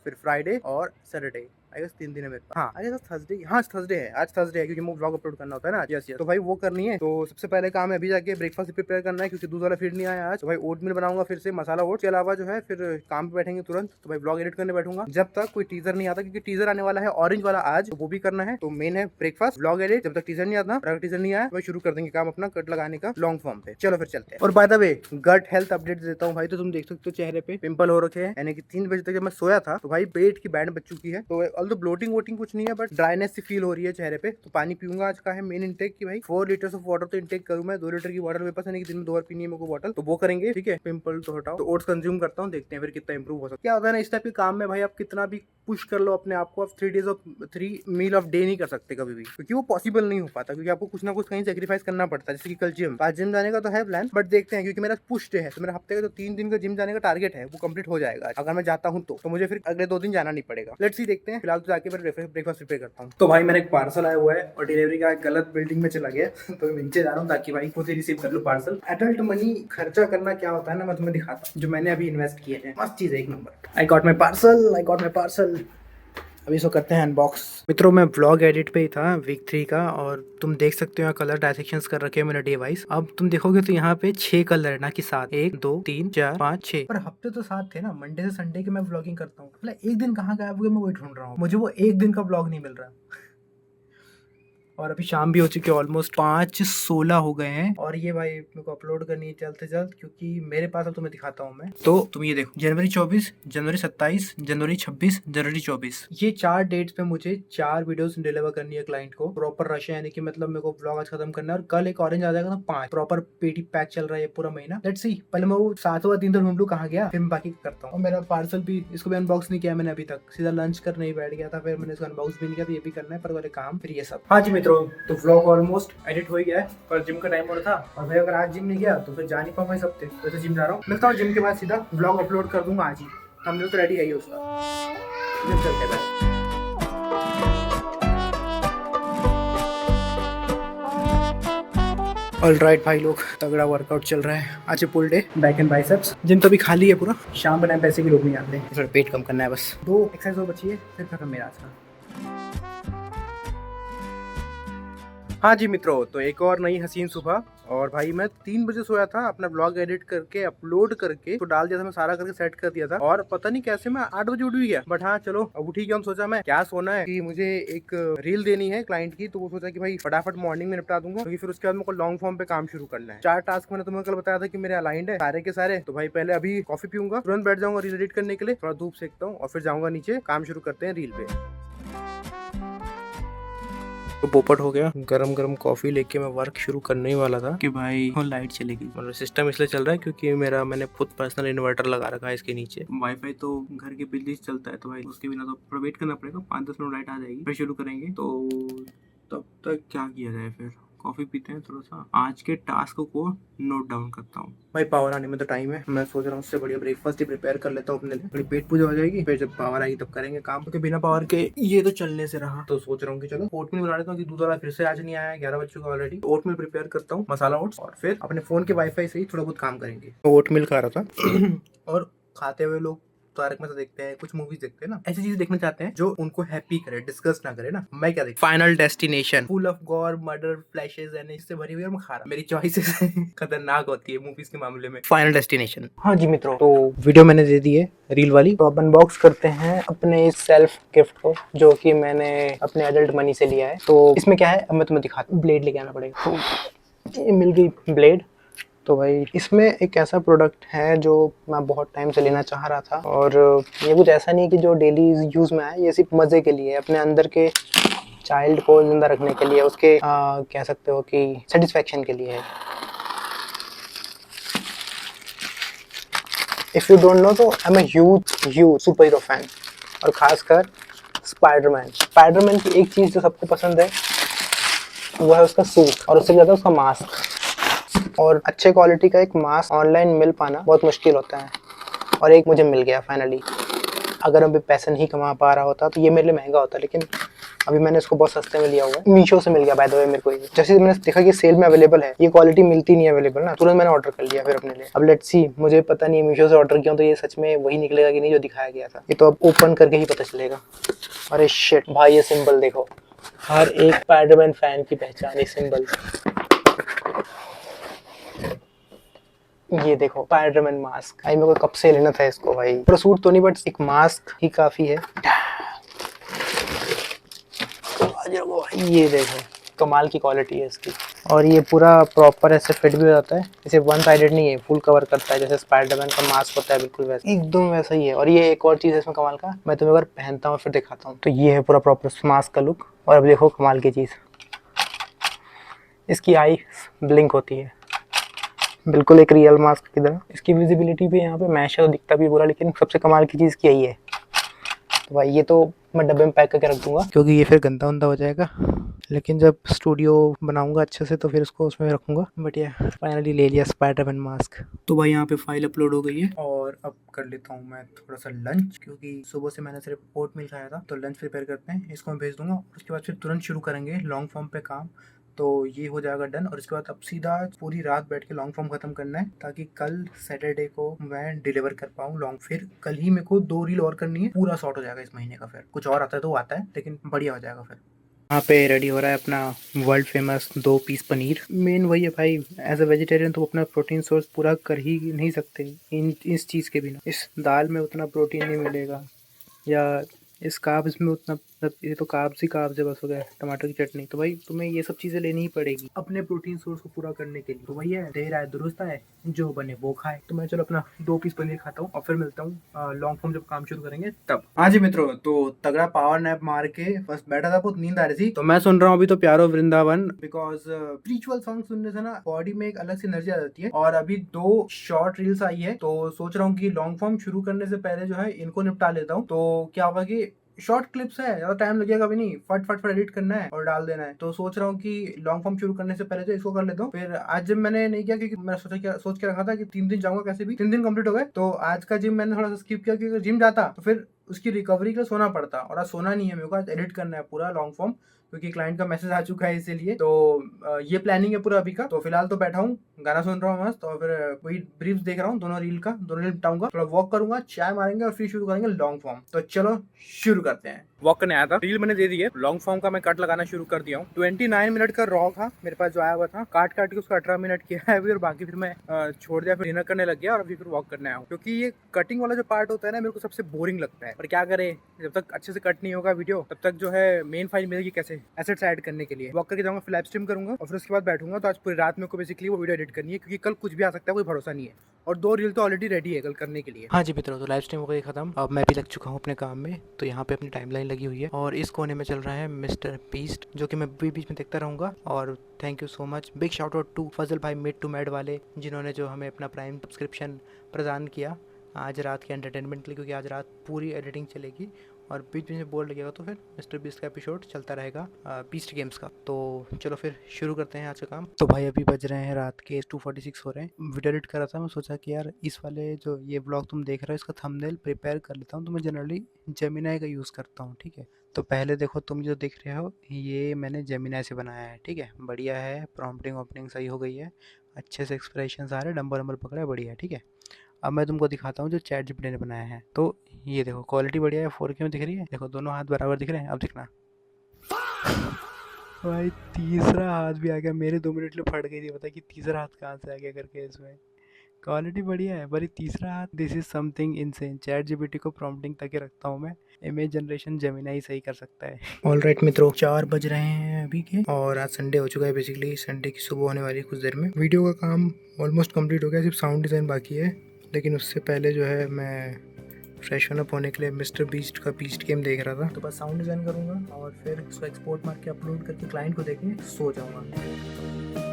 फिर फ्राइडे और सैटरडे, आई गेस 3 दिन है मेरे पास। हाँ, आई गेस थर्सडे, हाँ थर्सडे है, आज थर्सडे है, क्योंकि मुझे व्लॉग अपलोड करना होता है ना। यस यस, तो भाई वो करनी है। तो सबसे पहले काम है अभी जाके ब्रेकफास्ट प्रिपेयर करना है, क्योंकि दूध वाला फीड नहीं आया आज। तो भाई ओट मिल बनाऊंगा फिर से, मसाला ओट के अलावा जो है, फिर काम पे बैठेंगे तुरंत। तो भाई व्लॉग एडिट करने बैठूंगा जब तक कोई टीजर नहीं आता, क्योंकि टीजर आने वाला है ऑरेंज वाला आज, तो वो भी करना है। तो मेन है ब्रेकफास्ट, व्लॉग एडिट, जब तक टीजर नहीं आता। अगर टीजर नहीं आया तो शुरू कर देंगे काम अपना कट लगाने का लॉन्ग फॉर्म पे। चलो फिर चलते हैं। और by the way, gut health update देता हूँ भाई। तो तुम देख सकते हो चेहरे पे पिंपल हो रखे हैं, यानी कि 3 बजे तक जब मैं सोया था तो भाई पेट की बैंड बच चुकी है। तो ऑल्दो ब्लोटिंग वोटिंग कुछ नहीं है, बट ड्राइनेस सी फील हो रही है चेहरे पे। तो पानी पीऊंगा, आज का है मेन इंटेक की भाई 4 लीटर्स ऑफ वाटर तो इंटेक करूँ मैं। 2 लीटर की वाटर मेरे पास है, दिन में 2 बार पीनी है मेरे को वाटर, तो वो करेंगे। ठीक है, पिंपल तो हटाओ। तो ओट्स कंज्यूम करता हूँ, देखते हैं फिर कितना इंप्रूव हो सकता है। क्या होता है ना इस टाइप के काम में भाई, आप कितना भी पुश कर लो अपने आप को, आप 3 मील ऑफ डे नहीं कर सकते कभी भी, क्योंकि वो पॉसिबल नहीं हो पाता, क्योंकि आपको कुछ ना कुछ कहीं सेक्रीफाइस करना पड़ता है। जैसे कि कल जिम, आज जिम जाने का तो है प्लान, बट देखते हैं, क्योंकि मेरा पुश डे है। तो मेरा हफ्ते का जो 3 दिन का जिम जाने का टारगेट है वो कंप्लीट हो जाएगा अगर मैं जाता हूँ तो मुझे फिर अगले 2 दिन जाना नहीं पड़ेगा। लेट्स सी, देखते हैं। फिलहाल तो जाके मैं ब्रेकफास्ट प्रिपेयर करता हूँ। तो भाई मेरा एक पार्सल आया हुआ है, और डिलीवरी का गलत बिल्डिंग में चला गया तो मैं नीचे जा रहा हूँ, ताकि भाई खुद ही रिसीव कर लूँ पार्सल। एडल्ट मनी खर्चा करना क्या होता है ना, मैं तुम्हें दिखाता हूँ, जो मैंने अभी इन्वेस्ट किए हैं। मस्त चीज है, एक number. I got my parcel. अभी इसको करते हैं अनबॉक्स। मित्रों, मैं व्लॉग एडिट पे ही था वीक 3 का, और तुम देख सकते हो यहाँ कलर डायसेक्शंस कर रखे हैं मैंने डे वाइज। अब तुम देखोगे तो यहाँ पे 6 कलर है, ना कि 7। 1 2 3 4 5 6, पर हफ्ते तो 7 थे ना। मंडे से संडे के मैं व्लॉगिंग करता हूँ, मतलब एक दिन कहाँ गायब हो गया मैं वही ढूंढ रहा हूँ। मुझे वो एक दिन का व्लॉग नहीं मिल रहा। और अभी शाम भी हो चुकी है, ऑलमोस्ट 5:16 हो गए हैं, और ये भाई मेरे को अपलोड करनी है जल्द से जल्द, क्योंकि मेरे पास, अब तुम्हें दिखाता हूँ मैं। तो तुम ये देखो, जनवरी 24, जनवरी 27, जनवरी 26, जनवरी 24, ये 4 डेट्स पे मुझे 4 वीडियोस डिलीवर करनी है क्लाइंट को। प्रॉपर रश है, यानी कि मतलब मेरे को व्लॉग आज खत्म करना है, और कल एक ऑरेंज आ जाएगा तो 5 प्रॉपर पेटी पैक चल रहा है ये पूरा महीना। लेट्स सी, पहले मैं वो 7वां दिन तो ढूंढ लूं कहाँ गया, फिर मैं बाकी करता हूँ। और मेरा पार्सल भी, इसको भी अनबॉक्स नहीं किया मैंने अभी तक, सीधा लंच करने ही बैठ गया था, फिर मैंने इसको अनबॉक्स भी नहीं किया। तो ये भी करना है, पर वाले काम, फिर ये सब। हाँ जी मित्रों, तो व्लॉग ऑलमोस्ट एडिट हो ही गया है, पर जिम का टाइम हो रहा था, और भाई अगर आज जिम नहीं गया तो फिर जा नहीं पाऊंगा इस हफ्ते। वैसे जिम जा रहा हूँ, मिलता हूँ जिम के बाद, सीधा व्लॉग अपलोड कर दूंगा आज ही। हम तो रेडी है ही उसका, जिम चलते हैं। ऑलराइट भाई लोग, तगड़ा वर्कआउट चल रहा है आज, pull day, back and biceps. Gym तो अभी खाली है पूरा, शाम बनाए पैसे के लोग नहीं आते, थोड़ा पेट कम करना है बस। 2 एक्सरसाइज और बची है, फिर खत्म मेरा आज का। हाँ जी मित्रों, तो एक और नई हसीन सुबह। और भाई मैं 3 बजे सोया था, अपना ब्लॉग एडिट करके अपलोड करके तो डाल दिया था, मैं सारा करके सेट कर दिया था, और पता नहीं कैसे मैं 8 बजे उठ भी गया। बट हाँ चलो, अब उठी गया। हम सोचा मैं क्या सोना है कि मुझे एक रील देनी है क्लाइंट की, तो वो सोचा कि भाई फटाफट मॉर्निंग में निपटा दूंगा, क्योंकि फिर उसके बाद मेरे को लॉन्ग फॉर्म पे काम शुरू करना है। 4 टास्क मैंने तुम्हें कल बताया था कि मेरे अलाइंड है सारे के सारे। तो भाई पहले अभी कॉफी पीऊंगा, तुरंत बैठ जाऊंगा रील एडिट करने के लिए, थोड़ा धूप सेकता हूँ, और फिर जाऊंगा नीचे, काम शुरू करते हैं रील पे। तो पोपट हो गया, गरम गरम कॉफी लेके मैं वर्क शुरू करने ही वाला था कि भाई लाइट चलेगी। मतलब सिस्टम इसलिए चल रहा है क्योंकि मैंने खुद पर्सनल इन्वर्टर लगा रखा है इसके नीचे। वाईफाई तो घर के बिजली से चलता है, तो भाई उसके बिना तो थोड़ा वेट करना पड़ेगा, 5-10 मिनट लाइट आ जाएगी, फिर शुरू करेंगे। तो तब तक क्या किया जाए, फिर कॉफी पीते हैं, थोड़ा सा आज के टास्क को नोट डाउन करता हूँ। भाई पावर आने में तो टाइम है, मैं सोच रहा हूँ उससे बढ़िया ब्रेकफास्ट ही प्रिपेयर कर लेता हूँ अपने लिए, थोड़ी पेट पूजा हो जाएगी, फिर जब पावर आएगी तब करेंगे काम, क्योंकि बिना पावर के ये तो चलने से रहा। तो सोच रहा हूँ कि चलो ओटमील बना लेता हूँ, कि दूध वाला फिर से आज नहीं आया, 11 बज चुका ऑलरेडी। ओटमील प्रिपेयर करता हूँ, मसाला ओट्स, और फिर अपने फोन के वाईफाई से ही थोड़ा बहुत काम करेंगे। ओटमील खा रहा था और खाते हुए लोग तारक मेहता देखते हैं, कुछ मूवीज देखते हैं ना, ऐसी चीजें देखना चाहते हैं जो उनको हैप्पी करे, डिस्कस ना करे ना। मैं क्या देखता, final destination, full of gore, murder, flashes and इससे भरी हुई, और मैं खा रहा, मेरी चॉइसेस खतरनाक होती है मूवीज के मामले में। Final destination. हाँ जी मित्रों, तो वीडियो मैंने दे दी है रील वाली, तो अब अनबॉक्स करते हैं अपने इस सेल्फ गिफ्ट को जो कि मैंने अपने एडल्ट मनी से लिया है। तो इसमें क्या है, अब मैं तुम्हें दिखाता हूँ। ब्लेड लेके आना पड़ेगा, तो ये मिल गई ब्लेड। तो भाई इसमें एक ऐसा प्रोडक्ट है जो मैं बहुत टाइम से लेना चाह रहा था, और ये कुछ ऐसा नहीं कि जो डेली यूज़ में आए, ये सिर्फ मज़े के लिए, अपने अंदर के चाइल्ड को जिंदा रखने के लिए, उसके कह सकते हो कि सेटिस्फेक्शन के लिए है। इफ़ यू डोंट नो तो I am a huge super hero fan, और खासकर स्पाइडरमैन की एक चीज़ जो सबको पसंद है वो है उसका सूट, और उससे ज़्यादा उसका मास्क। और अच्छे क्वालिटी का एक मास्क ऑनलाइन मिल पाना बहुत मुश्किल होता है, और एक मुझे मिल गया फाइनली। अगर अभी पैसे नहीं कमा पा रहा होता तो ये मेरे लिए महंगा होता, लेकिन अभी मैंने इसको बहुत सस्ते में लिया हुआ है। मीशो से मिल गया बाय द वे मेरे को। जैसे मैंने देखा कि सेल में अवेलेबल है, ये क्वालिटी मिलती नहीं है अवेलेबल ना, तुरंत मैंने ऑर्डर कर लिया फिर अपने लिए। अब लेट्स सी, मुझे पता नहीं मीशो से ऑर्डर किया तो ये सच में वही निकलेगा कि नहीं जो दिखाया गया था। ये तो अब ओपन करके ही पता चलेगा। अरे शिट भाई, ये सिंबल देखो, हर एक स्पाइडरमैन फैन की पहचान ये सिंबल। ये देखो स्पाइडरमैन मास्क, भाई मेरे को कब से लेना था इसको भाई। पूरा सूट तो नहीं, बट एक मास्क ही काफी है। ये देखो कमाल की क्वालिटी है इसकी, और ये पूरा प्रॉपर ऐसे फिट भी हो जाता है, इसे वन साइडेड नहीं है, फुल कवर करता है, जैसे स्पाइडरमैन का मास्क होता है बिल्कुल वैसे, एकदम वैसा ही है। और ये एक और चीज़ है इसमें कमाल का, मैं तुम्हें अगर पहनता हूँ फिर दिखाता हूँ। तो ये है पूरा प्रॉपर मास्क का लुक। और अब देखो कमाल की चीज़, इसकी आई ब्लिंक होती है बिल्कुल एक रियल मास्क की तरह। इसकी विजिबिलिटी भी यहाँ पे मैश है तो दिखता भी पूरा, लेकिन सबसे कमाल की चीज़ की यही है। तो भाई ये तो मैं डब्बे में पैक करके रख दूंगा, क्योंकि ये फिर गंदा उंदा हो जाएगा, लेकिन जब स्टूडियो बनाऊंगा अच्छे से तो फिर उसको उसमें रखूंगा। बट ये फाइनली ले लिया स्पाइडरमैन मास्क। तो भाई यहाँ पे फाइल अपलोड हो गई है, और अब कर लेता हूँ मैं थोड़ा सा लंच, क्योंकि सुबह से मैंने सिर्फ ओट मिल खाया था। तो लंच प्रिपेयर करते हैं, इसको मैं भेज दूंगा, उसके बाद फिर तुरंत शुरू करेंगे लॉन्ग फॉर्म पे काम। तो ये हो जाएगा डन, और इसके बाद अब सीधा पूरी रात बैठ के लॉन्ग फॉर्म खत्म करना है, ताकि कल सैटरडे को मैं डिलीवर कर पाऊँ लॉन्ग। फिर कल ही मेरे को 2 रील और करनी है, पूरा सॉर्ट हो जाएगा इस महीने का। फिर कुछ और आता है तो आता है, लेकिन बढ़िया हो जाएगा। फिर यहाँ पे रेडी हो रहा है अपना world famous 2 piece paneer. Main वही है भाई, एज अ वेजिटेरियन तो अपना प्रोटीन सोर्स पूरा कर ही नहीं सकते इस चीज़ के बिना। इस दाल में उतना प्रोटीन नहीं मिलेगा, या इस कार्ब्स में उतना, मतलब ये तो कार्ब्स ही कार्ब्स है बस, हो गया टमाटर की चटनी। तो भाई तुम्हें ये सब चीज़ें लेनी ही पड़ेगी अपने प्रोटीन सोर्स को पूरा करने के लिए। तो वही है, देर आए दुरुस्त आए, जो बने वो खाए। तो मैं चलो अपना 2 पीस पनीर खाता हूँ, और फिर मिलता हूँ लॉन्ग फॉर्म जब काम शुरू करेंगे तब। हाँ जी मित्रों, तो तगड़ा पावर नैप मार के बस बैठा था, बहुत नींद आ रही थी, तो मैं सुन रहा हूँ अभी तो प्यारो वृंदावन, बिकॉज स्पिरिचुअल सॉन्ग सुनने से ना बॉडी में एक अलग सी एनर्जी आ जाती है। और अभी 2 शॉर्ट रील्स आई है, तो सोच रहा हूँ कि लॉन्ग फॉर्म शुरू करने से पहले जो है इनको निपटा लेता हूँ। तो क्या होगा कि शॉर्ट क्लिप्स है, ज्यादा टाइम लगेगा भी नहीं, फट फट फट एडिट करना है और डाल देना है। तो सोच रहा हूँ कि लॉन्ग फॉर्म शुरू करने से पहले तो इसको कर लेता हूँ। फिर आज जिम मैंने नहीं किया, क्योंकि मैं सोच के रखा था कि 3 दिन जाऊंगा, कैसे भी 3 दिन कंप्लीट हो गए। तो आज का जिम मैंने थोड़ा सा स्किप किया, क्योंकि जिम जाता तो फिर उसकी रिकवरी के लिए सोना पड़ता, और आज सोना नहीं है मेरे को, आज एडिट करना है पूरा लॉन्ग फॉर्म, क्योंकि क्लाइंट का मैसेज आ चुका है इसीलिए। तो ये प्लानिंग है पूरा अभी का। तो फिलहाल तो बैठा हूँ, गाना सुन रहा हूँ मस्त, और फिर वही ब्रीफ्स देख रहा हूँ दोनों रील निपटाऊंगा, थोड़ा वॉक करूंगा, चाय मारेंगे, और फिर शुरू करेंगे लॉन्ग फॉर्म। तो चलो शुरू करते हैं। वॉक करने आया था, रील मैंने दे दी है, लॉन्ग फॉर्म का मैं कट लगाना शुरू कर दिया हूँ। 29 मिनट का रॉ था मेरे पास जो आया हुआ था, काट के उसका 18 मिनट किया है अभी, और बाकी फिर मैं छोड़ दिया, फिर डिनर करने लग गया, और अभी फिर वॉक करने आया हूँ। क्योंकि ये कटिंग वाला जो पार्ट होता है ना, मेरे को सबसे बोरिंग लगता है, पर क्या करे, जब तक अच्छे से कट नहीं होगा वीडियो तब तक जो है मेन फाइल मिलेगी कैसे, एसेट्स ऐड करने के लिए। वॉक करके जाऊंगा, फिर लाइव स्ट्रीम करूंगा, और फिर उसके बाद बैठूंगा। तो आज पूरी रात मेरे को बेसिकली वो वीडियो एडिट करनी है, क्योंकि कल कुछ भी आ सकता है, कोई भरोसा नहीं है, और 2 रील तो ऑलरेडी रेडी है कल करने के लिए। हाँ जी मित्रों, तो लाइव स्ट्रीम हो गई खत्म, अब मैं भी लग चुका हूँ अपने काम में। तो यहाँ पे अपनी टाइमलाइन लगी हुई है, और इस कोने में चल रहा है मिस्टर बीस्ट, जो कि मैं भी बीच में देखता रहूँगा। और thank you so much, big shout out to Fazal भाई मिड टू मैड वाले, जिन्होंने जो हमें अपना प्राइम सब्सक्रिप्शन प्रदान किया आज रात के एंटरटेनमेंट के लिए, क्योंकि आज रात पूरी एडिटिंग चलेगी, और बीच बीच में बोर लगेगा तो फिर मिस्टर बीस्ट का एपिसोड चलता रहेगा बीस्ट गेम्स का। तो चलो फिर शुरू करते हैं आज का काम। तो भाई अभी बज रहे हैं रात के 2:46 हो रहे हैं। वीडियो एडिट कर रहा था, मैं सोचा कि यार इस वाले जो ये व्लॉग तुम देख रहे हो इसका थंबनेल प्रिपेयर कर लेता हूँ। तो मैं जनरली जेमिनाई का यूज़ करता हूँ, ठीक है। तो पहले देखो, तुम जो देख रहे हो ये मैंने जेमिनाई से बनाया है, ठीक है, बढ़िया है, प्रॉम्प्टिंग वॉम्प्टिंग सही हो गई है, अच्छे से एक्सप्रेशन आ रहे, नंबर पकड़ा है, बढ़िया है, ठीक है। अब मैं तुमको दिखाता हूँ जो चैट जीपीटी ने बनाया है। तो ये देखो क्वालिटी बढ़िया है, 4K में दिख रही है। देखो दोनों हाथ बराबर दिख रहे हैं। अब दिखना भाई तीसरा हाथ भी आ गया। मेरे 2 मिनट में फट गई थी, पता कि तीसरा हाथ कहाँ से आ गया करके। इसमें क्वालिटी बढ़िया है, पर ये तीसरा हाथ, this is something insane. Chat GPT को प्रॉम्प्टिंग तक ही रखता हूँ मैं, इमेज जनरेशन जेमिनी ही सही कर सकता है। ऑल राइट मित्रों, 4 बज रहे हैं अभी के, और आज संडे हो चुका है। बेसिकली संडे की सुबह होने वाली है कुछ देर में। वीडियो का काम ऑलमोस्ट कंप्लीट हो गया, सिर्फ साउंड डिज़ाइन बाकी है। लेकिन उससे पहले जो है मैं फ्रेश अप होने के लिए मिस्टर बीस्ट का बीस्ट गेम देख रहा था। तो बस साउंड डिज़ाइन करूँगा और फिर उसको एक्सपोर्ट मार के अपलोड करके क्लाइंट को देके सो जाऊँगा।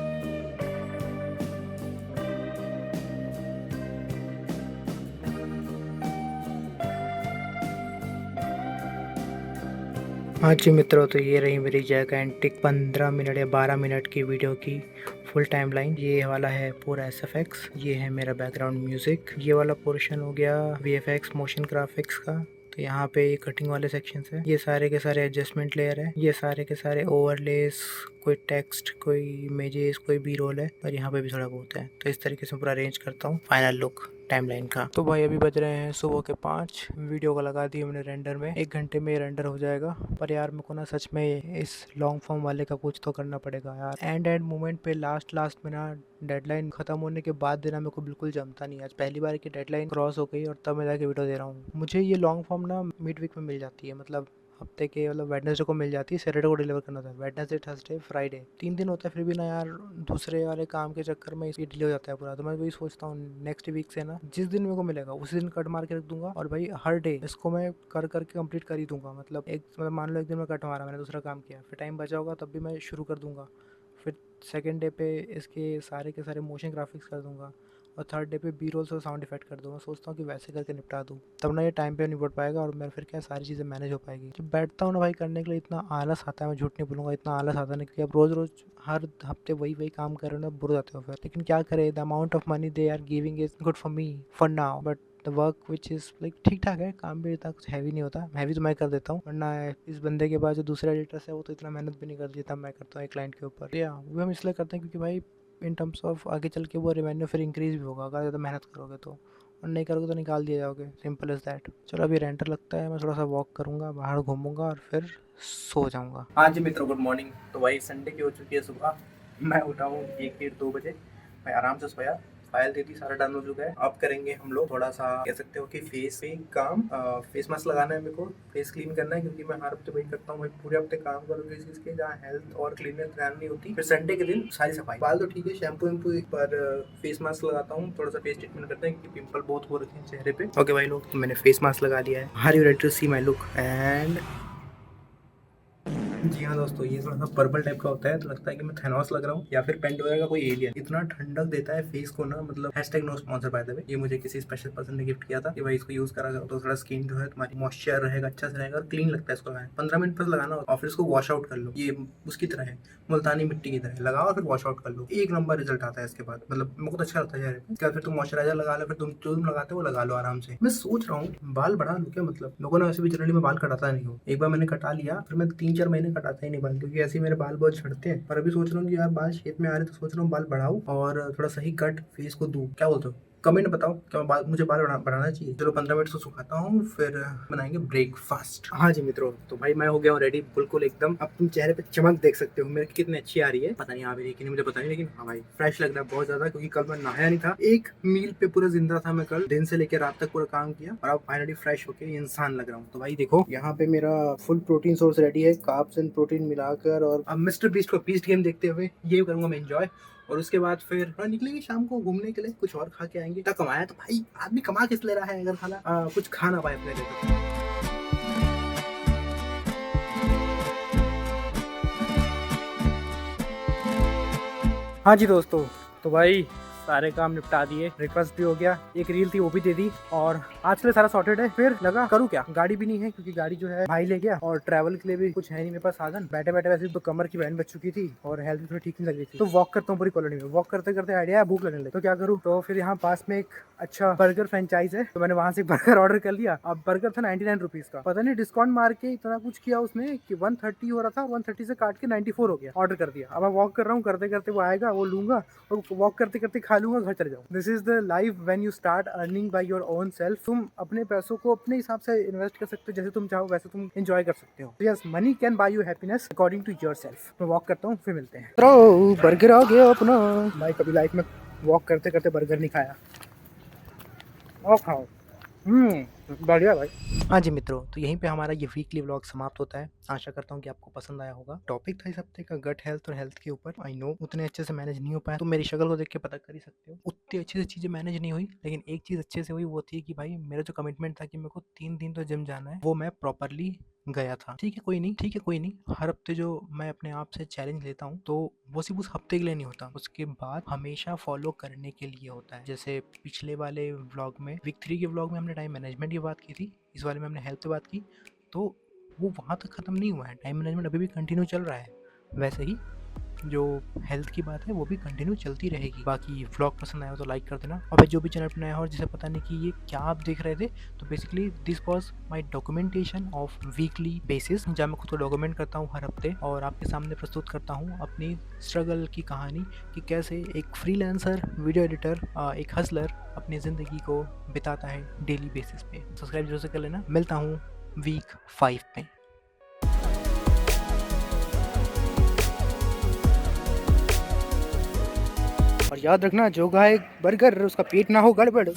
हाँ जी मित्रों, तो ये रही मेरी जैकेंटिक 15 मिनट या 12 मिनट की वीडियो की फुल टाइम लाइन। ये वाला है पूरा SFX, ये है मेरा बैकग्राउंड म्यूजिक, ये वाला पोर्शन हो गया VFX मोशन ग्राफिक्स का। तो यहाँ पे ये कटिंग वाले सेक्शंस है, ये सारे के सारे एडजस्टमेंट लेयर है, ये सारे के सारे ओवरलेस, कोई टेक्स्ट, कोई इमेजेस, कोई बी रोल है, और यहाँ पे भी थोड़ा बहुत है। तो इस तरीके से पूरा अरेंज करता हूँ फाइनल लुक टाइमलाइन का। तो भाई अभी बज रहे हैं सुबह के 5। वीडियो को लगा दी हमने रेंडर में, 1 घंटे में रेंडर हो जाएगा। पर यार मेरे को ना सच में इस लॉन्ग फॉर्म वाले का कुछ तो करना पड़ेगा यार। एंड मोमेंट पे लास्ट में ना डेडलाइन खत्म होने के बाद देना मेरे को बिल्कुल जमता नहीं। आज पहली बार की डेडलाइन क्रॉस हो गई और तब मैं जाके वीडियो दे रहा हूँ। मुझे ये लॉन्ग फॉर्म ना मिड वीक में मिल जाती है, मतलब हफ्ते के, मतलब वेडनेसडे को मिल जाती है, सैटरडे को डिलीवर करना होता है। वेडनेसडे, थर्सडे, फ्राइडे 3 दिन होता है। फिर भी ना यार दूसरे वाले काम के चक्कर में ये डिले हो जाता है पूरा। तो मैं वही सोचता हूँ नेक्स्ट वीक से ना जिस दिन मेरे को मिलेगा उसी दिन कट मार के रख दूंगा, और भाई हर डे इसको मैं कर करके कंप्लीट कर ही दूंगा। मतलब मान लो एक दिन में कट मारा, मैंने दूसरा काम किया, फिर टाइम बचा होगा तब भी मैं शुरू कर दूंगा। फिर सेकेंड डे पे इसके सारे के सारे मोशन ग्राफिक्स कर दूंगा, और थर्ड डे पे बी रोल्स और साउंड इफेक्ट कर दूँगा। सोचता हूँ कि वैसे करके निपटा दूँ, तब ना ये टाइम पे निपट पाएगा और मैं फिर क्या सारी चीज़ें मैनेज हो पाएगी। जब बैठता हूँ ना भाई करने के लिए, इतना आलस आता है, मैं झूठ नहीं बोलूँगा, इतना आलस आता है ना, क्योंकि अब रोज़ रोज़ हर हफ्ते वही काम कर रहे हो ना, बुर जाते हो फिर। लेकिन क्या करें, the amount of money they are giving is good for me for now, but the work which is like ठीक ठाक है। काम भी इतना कुछ हैवी नहीं होता, हैवी तो मैं कर देता हूँ, वरना इस बंदे के बाद जो दूसरे एडिटर्स है वो तो इतना मेहनत भी नहीं करते जितना मैं करता हूँ एक क्लाइंट के ऊपर। या वो हम इसलिए करते हैं क्योंकि भाई इन टर्म्स ऑफ आगे चल के वो रेवेन्यू फिर इंक्रीज भी होगा अगर ज़्यादा मेहनत करोगे तो, और नहीं करोगे तो निकाल दिया जाओगे। Simple is that. चलो अभी रेंटर लगता है, मैं थोड़ा सा वॉक करूँगा, बाहर घूमूंगा और फिर सो जाऊँगा। हाँ जी मित्रों, गुड मॉर्निंग। तो भाई संडे की हो चुकी है सुबह, मैं उठा हूँ 1-2 बजे, मैं आराम से सोया, फाइल दे दी, सारा डन हो चुका है। अब करेंगे हम लोग थोड़ा सा कह सकते हो कि फेस पे काम, फेस मास्क लगाना है मेरे को, फेस क्लीन करना है, क्योंकि मैं हर हफ्ते वही करता हूँ भाई, पूरे हफ्ते काम करूँगा इस चीज़ के जहाँ हेल्थ और क्लीननेस ध्यान नहीं होती। फिर संडे के दिन सारी सफाई, बाल तो ठीक है, शैम्पू वैम्पू, पर फेस मास्क लगाता हूँ, थोड़ा सा फेस ट्रीटमेंट करते हैं क्योंकि पिंपल बहुत हो रखे हैं चेहरे पे। ओके भाई लोग, तो मैंने फेस मास्क लगा लिया है। Are you ready to see my look? And जी हाँ दोस्तों, ये थोड़ा सा पर्पल टाइप का होता है, तो लगता है कि मैं थैनोस लग रहा हूँ या फिर पेंडोरा का कोई एलियन। इतना ठंडक देता है फेस को ना, मतलब #no sponsor by the way, ये मुझे किसी स्पेशल पर्सन ने गिफ्ट किया था कि भाई इसको यूज करा करो तो थोड़ा स्किन जो है तुम्हारी मॉइस्चर रहेगा, अच्छा से रहेगा और क्लीन लगता है इसको लगाना। 15 मिनट बस लगाना और फिर इसको वॉश आउट कर लो। ये उसकी तरह है, मुल्तानी मिट्टी की तरह लगाओ और फिर वॉश आउट कर लो, एक नंबर रिजल्ट आता है इसके बाद। मतलब मेरे को तो अच्छा लगता है चेहरे पे। इसके बाद फिर तुम मॉइस्चराइजर लगा लो, फिर तुम जो तुम लगाते हो वो लगा लो आराम से। मैं सोच रहा हूँ बाल बढ़ा लूँ क्या, मतलब लोगों ने वैसे भी जनरली मैं बाल कटाता नहीं हूँ, एक बार मैंने कटा लिया, फिर मैं 3-4 महीने कटाता ही नहीं बाल, क्योंकि ऐसे ही मेरे बाल बहुत झड़ते हैं। पर अभी सोच रहा हूँ कि यार बाल शेप में आ रहे, तो सोच रहा हूँ बाल बढ़ाऊं और थोड़ा सही कट फेस को दूं। क्या बोलते हो, कमेंट बताओ क्या मुझे बाल बढ़ाना चाहिए। चलो 15 मिनट से सुखाता हूँ, फिर बनाएंगे ब्रेकफास्ट। हाँ जी मित्रों, तो भाई मैं हो गया हूँ रेडी बिल्कुल एकदम। अब तुम चेहरे पे चमक देख सकते हो मेरे कितनी अच्छी आ रही है, पता नहीं आ भी रही कि नहीं मुझे पता नहीं, लेकिन हाँ भाई फ्रेश लग रहा है बहुत ज्यादा, क्योंकि कल मैं नहाया नहीं था, एक मील पे पूरा जिंदा था मैं, कल दिन से लेकर रात तक पूरा काम किया, और अब फाइनली फ्रेश होकर इंसान लग रहा हूँ। तो भाई देखो यहाँ पे मेरा फुल प्रोटीन सोर्स रेडी है, कार्ब्स एंड प्रोटीन मिलाकर, और अब मिस्टर बीस्ट को बीस्ट गेम देखते हुए ये करूंगा मैं एंजॉय, और उसके बाद फिर निकलेंगे शाम को घूमने के लिए, कुछ और खा के आएंगे। इतना कमाया तो भाई आदमी कमा किस ले रहा है अगर खाना कुछ खा ना पाए अपने लिए तो। हाँ जी दोस्तों, तो भाई सारे काम निपटा दिए, ब्रेकफास्ट भी हो गया, एक रील थी वो भी दे दी, और आज के लिए सारा सॉर्टेड है। फिर लगा करूँ क्या, गाड़ी भी नहीं है क्योंकि गाड़ी जो है भाई ले गया, और ट्रैवल के लिए भी कुछ है नहीं मेरे पास साधन। बैठे बैठे वैसे तो कमर की बैंड बच चुकी थी और हेल्थ भी थोड़ी ठीक नहीं लग रही थी, तो वॉक करता हूँ पूरी कॉलोनी में। वॉक करते करते आइडिया भूख लगने लगी, तो क्या करूँ, तो फिर यहाँ पास में एक अच्छा बर्गर फ्रेंचाइज है, तो मैंने वहां से बर्गर ऑर्डर कर लिया। अब बर्गर था 99 रुपीज का, पता नहीं डिस्काउंट मार के इतना कुछ किया उसने कि 130 हो रहा था, 130 से काट के 94 हो गया। ऑर्डर कर दिया। अब मैं वॉक कर रहा हूँ, करते करते वो आएगा, वो लूंगा और वॉक करते करते खा खा लूंगा, घर चले जाऊँ। This is the life when you start earning by your own self. तुम अपने पैसों को अपने हिसाब से इन्वेस्ट कर सकते हो, जैसे तुम चाहो वैसे तुम एंजॉय कर सकते हो। Yes, money can buy you happiness according to yourself. मैं वॉक करता हूँ, फिर मिलते हैं। तो बर्गर आ गया अपना। भाई कभी लाइफ में वॉक करते करते बर्गर नहीं खाया। और खाओ। बढ़िया भाई। हाँ जी मित्रों, तो यहीं पे हमारा ये वीकली व्लॉग समाप्त होता है। आशा करता हूँ कि आपको पसंद आया होगा। टॉपिक था इस हफ्ते का गट हेल्थ और हेल्थ के ऊपर। आई नो उतने अच्छे से मैनेज नहीं हो पाया, तो मेरी शक्ल को देख के पता कर ही सकते हो उतनी अच्छे से चीज़ें मैनेज नहीं हुई। लेकिन एक चीज़ अच्छे से हुई, वो थी कि भाई मेरा जो कमिटमेंट था कि मेरे को 3 दिन तो जिम जाना है, वो मैं प्रॉपरली गया था। ठीक है कोई नहीं, हर हफ्ते जो मैं अपने आप से चैलेंज लेता हूँ, तो वो सिर्फ उस हफ्ते के लिए नहीं होता, उसके बाद हमेशा फॉलो करने के लिए होता है। जैसे पिछले वाले व्लॉग में, वीक 3 के व्लॉग में हमने टाइम मैनेजमेंट की बात की थी, इस वाले में हमने हेल्थ पे बात की, तो वो वहाँ तक ख़त्म नहीं हुआ है। टाइम मैनेजमेंट अभी भी कंटिन्यू चल रहा है। वैसे ही जो हेल्थ की बात है वो भी कंटिन्यू चलती रहेगी। बाकी व्लॉग पसंद आया हो तो लाइक कर देना। और भाई जो भी चैनल पर नया हो और जिसे पता नहीं कि ये क्या आप देख रहे थे, तो basically this was my documentation of weekly basis, जहाँ मैं खुद को डॉक्यूमेंट करता हूँ हर हफ्ते और आपके सामने प्रस्तुत करता हूँ अपनी स्ट्रगल की कहानी कि कैसे एक फ्रीलांसर वीडियो एडिटर, एक हसलर अपनी ज़िंदगी को बिताता है डेली बेसिस पे। सब्सक्राइब जरूर से कर लेना। मिलता हूँ वीक 5 में। और याद रखना, जो खाए बर्गर उसका पेट ना हो गड़बड़।